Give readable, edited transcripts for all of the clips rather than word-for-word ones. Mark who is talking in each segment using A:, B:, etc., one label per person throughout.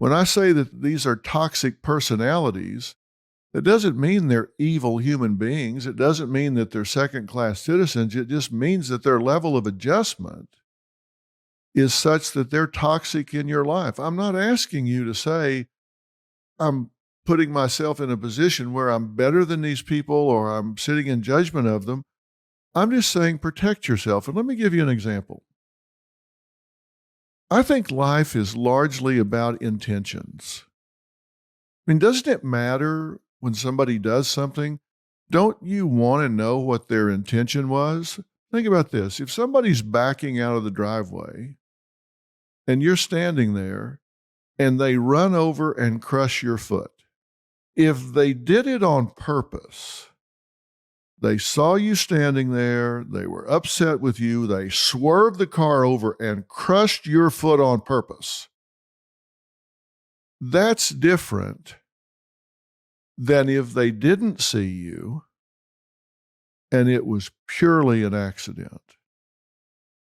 A: When I say that these are toxic personalities, it doesn't mean they're evil human beings. It doesn't mean that they're second-class citizens. It just means that their level of adjustment is such that they're toxic in your life. I'm not asking you to say, I'm putting myself in a position where I'm better than these people or I'm sitting in judgment of them. I'm just saying protect yourself. And let me give you an example. I think life is largely about intentions. I mean, doesn't it matter when somebody does something? Don't you want to know what their intention was? Think about this. If somebody's backing out of the driveway and you're standing there and they run over and crush your foot, if they did it on purpose, they saw you standing there, they were upset with you, they swerved the car over and crushed your foot on purpose, that's different than if they didn't see you and it was purely an accident.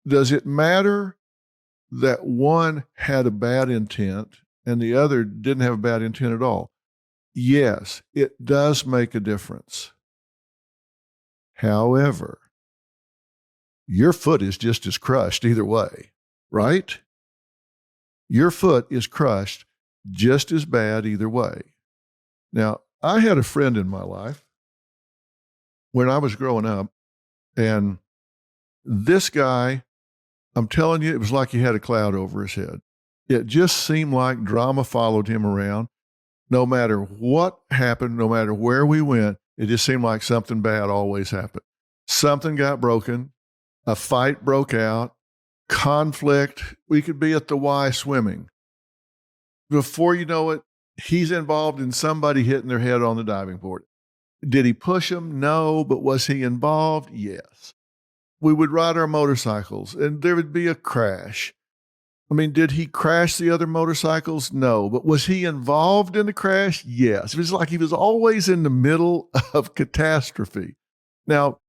A: Does it matter that one had a bad intent and the other didn't have a bad intent at all? Yes, it does make a difference. However, your foot is just as crushed either way, right? Your foot is crushed just as bad either way. Now, I had a friend in my life when I was growing up, and this guy, I'm telling you, it was like he had a cloud over his head. It just seemed like drama followed him around. No matter what happened, no matter where we went, it just seemed like something bad always happened. Something got broken, a fight broke out, conflict. We could be at the Y swimming. Before you know it, he's involved in somebody hitting their head on the diving board. Did he push him? No, but was he involved? Yes. We would ride our motorcycles and there would be a crash. I mean, did he crash the other motorcycles? No. But was he involved in the crash? Yes. It was like he was always in the middle of catastrophe. Now,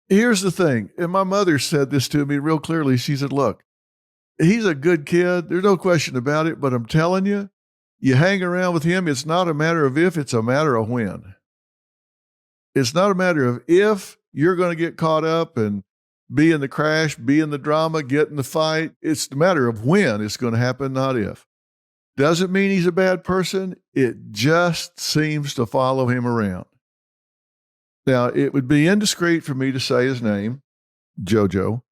A: here's the thing. And my mother said this to me real clearly. She said, look, he's a good kid. There's no question about it. But I'm telling you, you hang around with him. It's not a matter of if, it's a matter of when. It's not a matter of if you're going to get caught up and be in the crash, be in the drama, get in the fight. It's a matter of when it's going to happen, not if. Doesn't mean he's a bad person. It just seems to follow him around. Now, it would be indiscreet for me to say his name, JoJo,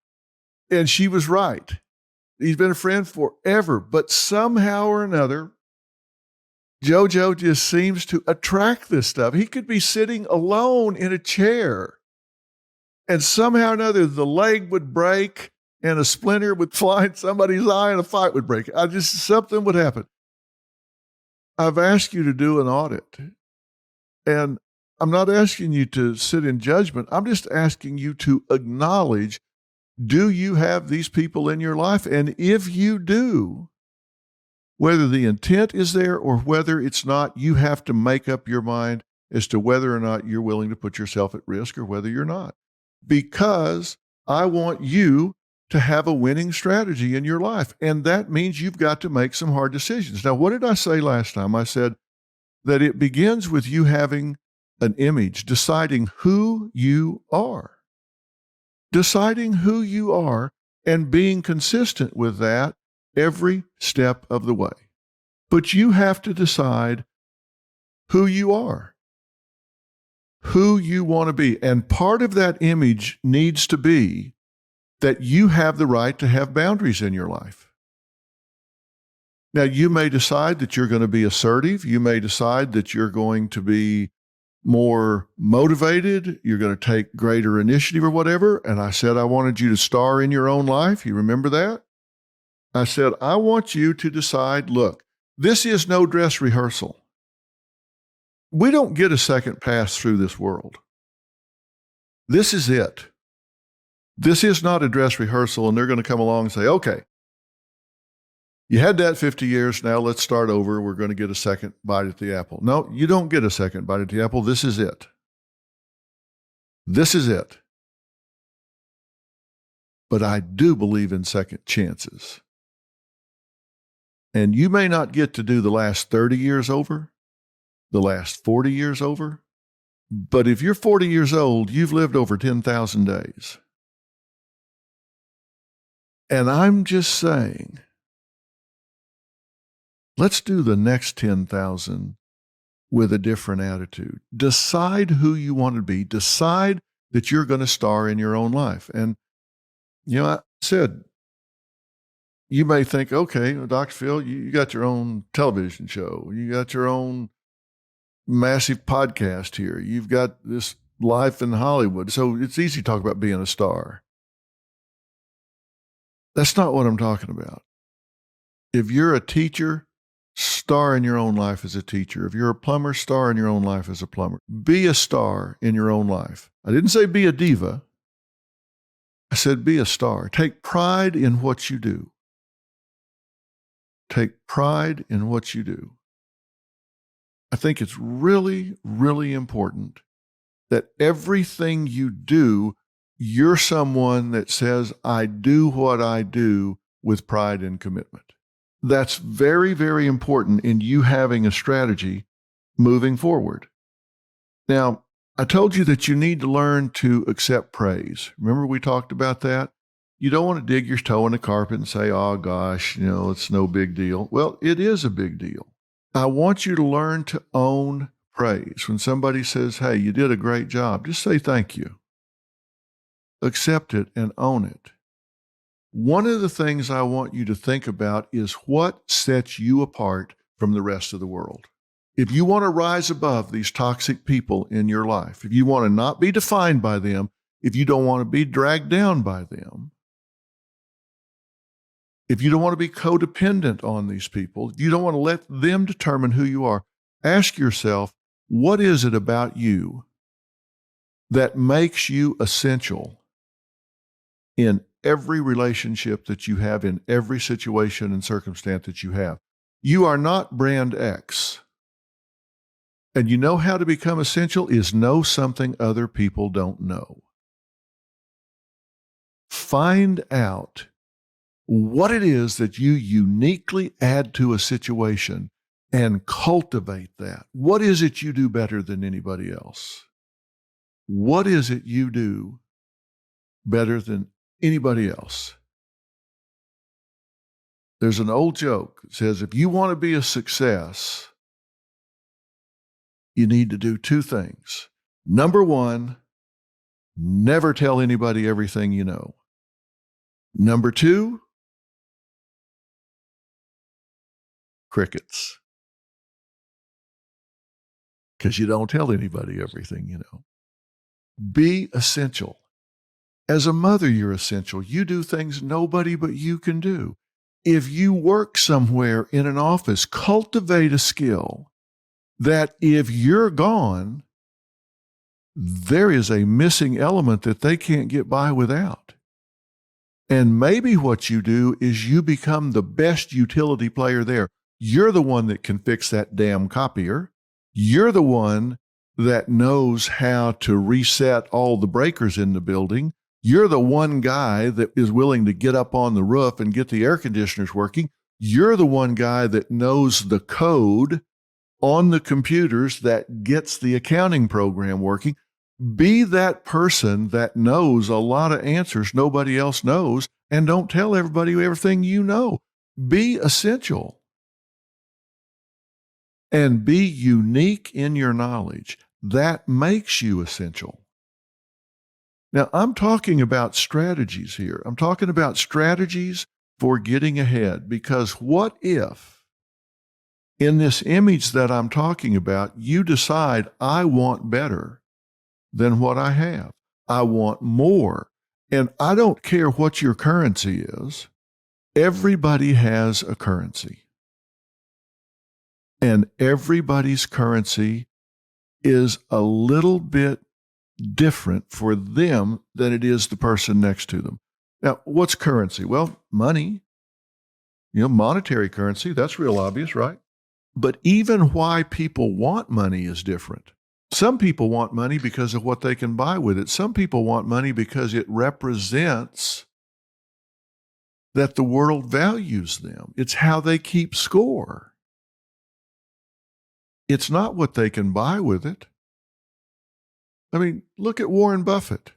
A: and she was right. He's been a friend forever, but somehow or another, JoJo just seems to attract this stuff. He could be sitting alone in a chair, and somehow or another, the leg would break and a splinter would fly in somebody's eye and a fight would break. Something would happen. I've asked you to do an audit, and I'm not asking you to sit in judgment. I'm just asking you to acknowledge, do you have these people in your life? And if you do, whether the intent is there or whether it's not, you have to make up your mind as to whether or not you're willing to put yourself at risk or whether you're not. Because I want you to have a winning strategy in your life. And that means you've got to make some hard decisions. Now, what did I say last time? I said that it begins with you having an image, deciding who you are. Deciding who you are and being consistent with that every step of the way. But you have to decide who you are, who you want to be. And part of that image needs to be that you have the right to have boundaries in your life. Now, you may decide that you're going to be assertive. You may decide that you're going to be more motivated. You're going to take greater initiative or whatever. And I said, I wanted you to star in your own life. You remember that? I said, I want you to decide, look, this is no dress rehearsal. We don't get a second pass through this world. This is it. This is not a dress rehearsal, and they're going to come along and say, okay, you had that 50 years, now let's start over. We're going to get a second bite at the apple. No, you don't get a second bite at the apple. This is it. This is it. But I do believe in second chances. And you may not get to do the last 30 years over, the last 40 years over, but if you're 40 years old, you've lived over 10,000 days. And I'm just saying, let's do the next 10,000 with a different attitude. Decide who you want to be. Decide that you're going to star in your own life. And, I said, you may think, okay, Dr. Phil, you got your own television show. You got your own massive podcast here. You've got this life in Hollywood. So it's easy to talk about being a star. That's not what I'm talking about. If you're a teacher, star in your own life as a teacher. If you're a plumber, star in your own life as a plumber. Be a star in your own life. I didn't say be a diva. I said be a star. Take pride in what you do. Take pride in what you do. I think it's really, really important that everything you do, you're someone that says, I do what I do with pride and commitment. That's very, very important in you having a strategy moving forward. Now, I told you that you need to learn to accept praise. Remember we talked about that? You don't want to dig your toe in the carpet and say, oh gosh, it's no big deal. Well, it is a big deal. I want you to learn to own praise. When somebody says, hey, you did a great job, just say thank you. Accept it and own it. One of the things I want you to think about is what sets you apart from the rest of the world. If you want to rise above these toxic people in your life, if you want to not be defined by them, if you don't want to be dragged down by them, if you don't want to be codependent on these people, if you don't want to let them determine who you are, ask yourself, what is it about you that makes you essential in every relationship that you have, in every situation and circumstance that you have? You are not brand X. And you know how to become essential is know something other people don't know. Find out what it is that you uniquely add to a situation and cultivate that. What is it you do better than anybody else? What is it you do better than anybody else? There's an old joke that says, if you want to be a success, you need to do two things. Number one, never tell anybody everything you know. Number two, crickets. Because you don't tell anybody everything you know. Be essential. As a mother, you're essential. You do things nobody but you can do. If you work somewhere in an office, cultivate a skill that if you're gone, there is a missing element that they can't get by without. And maybe what you do is you become the best utility player there. You're the one that can fix that damn copier. You're the one that knows how to reset all the breakers in the building. You're the one guy that is willing to get up on the roof and get the air conditioners working. You're the one guy that knows the code on the computers that gets the accounting program working. Be that person that knows a lot of answers nobody else knows, and don't tell everybody everything you know. Be essential. And be unique in your knowledge. That makes you essential. Now, I'm talking about strategies here. I'm talking about strategies for getting ahead, because what if in this image that I'm talking about, you decide, I want better than what I have. I want more. And I don't care what your currency is. Everybody has a currency. And everybody's currency is a little bit different for them than it is the person next to them. Now, what's currency? Well, money, monetary currency, that's real obvious, right? But even why people want money is different. Some people want money because of what they can buy with it. Some people want money because it represents that the world values them. It's how they keep score. It's not what they can buy with it. I mean, look at Warren Buffett.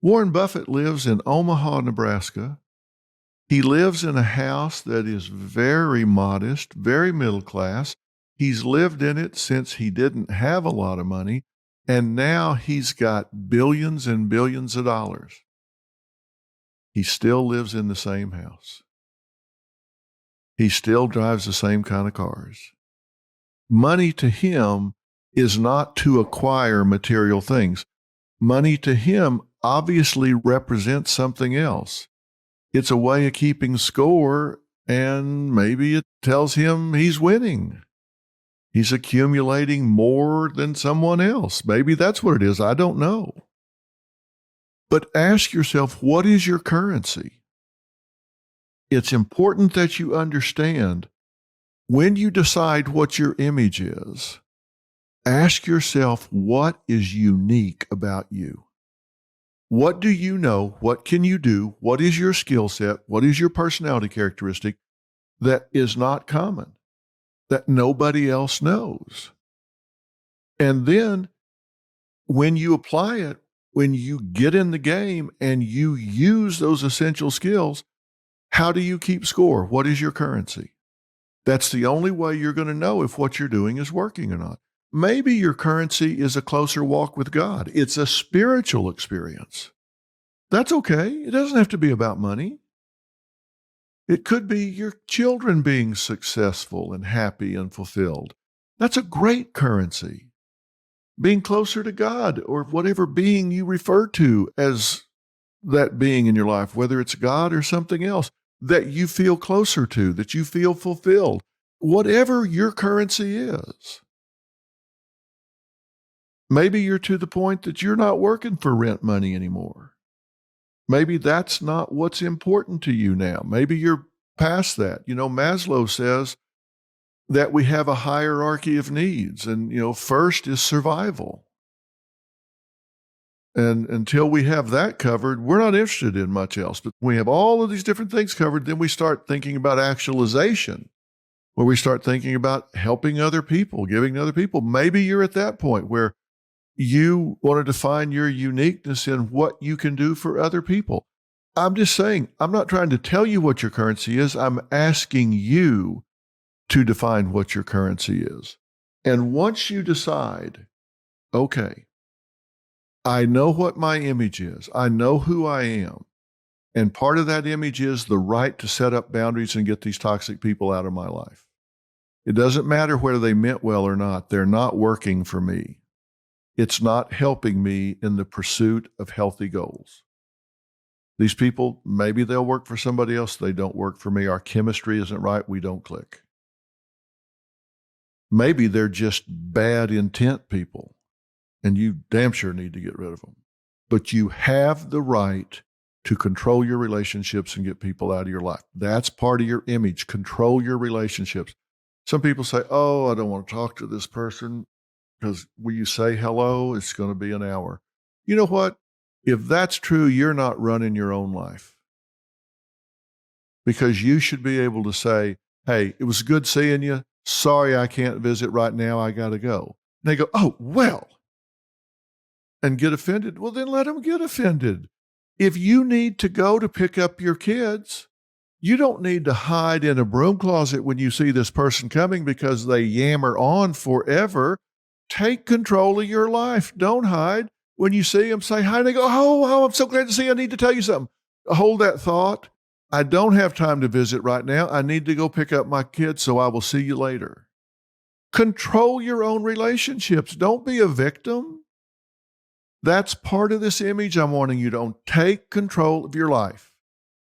A: Warren Buffett lives in Omaha, Nebraska. He lives in a house that is very modest, very middle class. He's lived in it since he didn't have a lot of money, and now he's got billions and billions of dollars. He still lives in the same house. He still drives the same kind of cars. Money to him is not to acquire material things. Money to him obviously represents something else. It's a way of keeping score, and maybe it tells him he's winning. He's accumulating more than someone else. Maybe that's what it is. I don't know. But ask yourself, what is your currency? It's important that you understand when you decide what your image is, ask yourself, what is unique about you? What do you know? What can you do? What is your skill set? What is your personality characteristic that is not common, that nobody else knows? And then when you apply it, when you get in the game and you use those essential skills, how do you keep score? What is your currency? That's the only way you're going to know if what you're doing is working or not. Maybe your currency is a closer walk with God. It's a spiritual experience. That's okay. It doesn't have to be about money. It could be your children being successful and happy and fulfilled. That's a great currency. Being closer to God, or whatever being you refer to as that being in your life, whether it's God or something else that you feel closer to, that you feel fulfilled, whatever your currency is. Maybe you're to the point that you're not working for rent money anymore. Maybe that's not what's important to you now. Maybe you're past that. Maslow says that we have a hierarchy of needs, and, first is survival. And until we have that covered, we're not interested in much else. But when we have all of these different things covered, then we start thinking about actualization, where we start thinking about helping other people, giving to other people. Maybe you're at that point where you want to define your uniqueness in what you can do for other people. I'm just saying, I'm not trying to tell you what your currency is. I'm asking you to define what your currency is. And once you decide, okay, I know what my image is. I know who I am. And part of that image is the right to set up boundaries and get these toxic people out of my life. It doesn't matter whether they meant well or not. They're not working for me. It's not helping me in the pursuit of healthy goals. These people, maybe they'll work for somebody else. They don't work for me. Our chemistry isn't right. We don't click. Maybe they're just bad intent people, and you damn sure need to get rid of them. But you have the right to control your relationships and get people out of your life. That's part of your image. Control your relationships. Some people say, I don't want to talk to this person because when you say hello, it's going to be an hour. You know what? If that's true, you're not running your own life. Because you should be able to say, hey, it was good seeing you. Sorry, I can't visit right now. I got to go. And they go, oh, well, and get offended. Well, then let them get offended. If you need to go to pick up your kids, you don't need to hide in a broom closet when you see this person coming because they yammer on forever. Take control of your life. Don't hide. When you see them, say hi. They go, oh, I'm so glad to see you. I need to tell you something. Hold that thought. I don't have time to visit right now. I need to go pick up my kids, so I will see you later. Control your own relationships. Don't be a victim. That's part of this image I'm wanting you to take control of your life.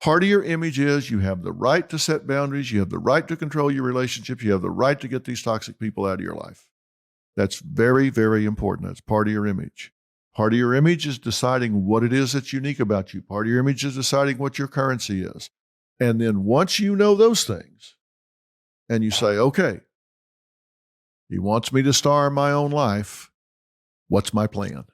A: Part of your image is you have the right to set boundaries. You have the right to control your relationships. You have the right to get these toxic people out of your life. That's very, very important. That's part of your image. Part of your image is deciding what it is that's unique about you. Part of your image is deciding what your currency is. And then once you know those things, and you say, okay, he wants me to star in my own life, what's my plan?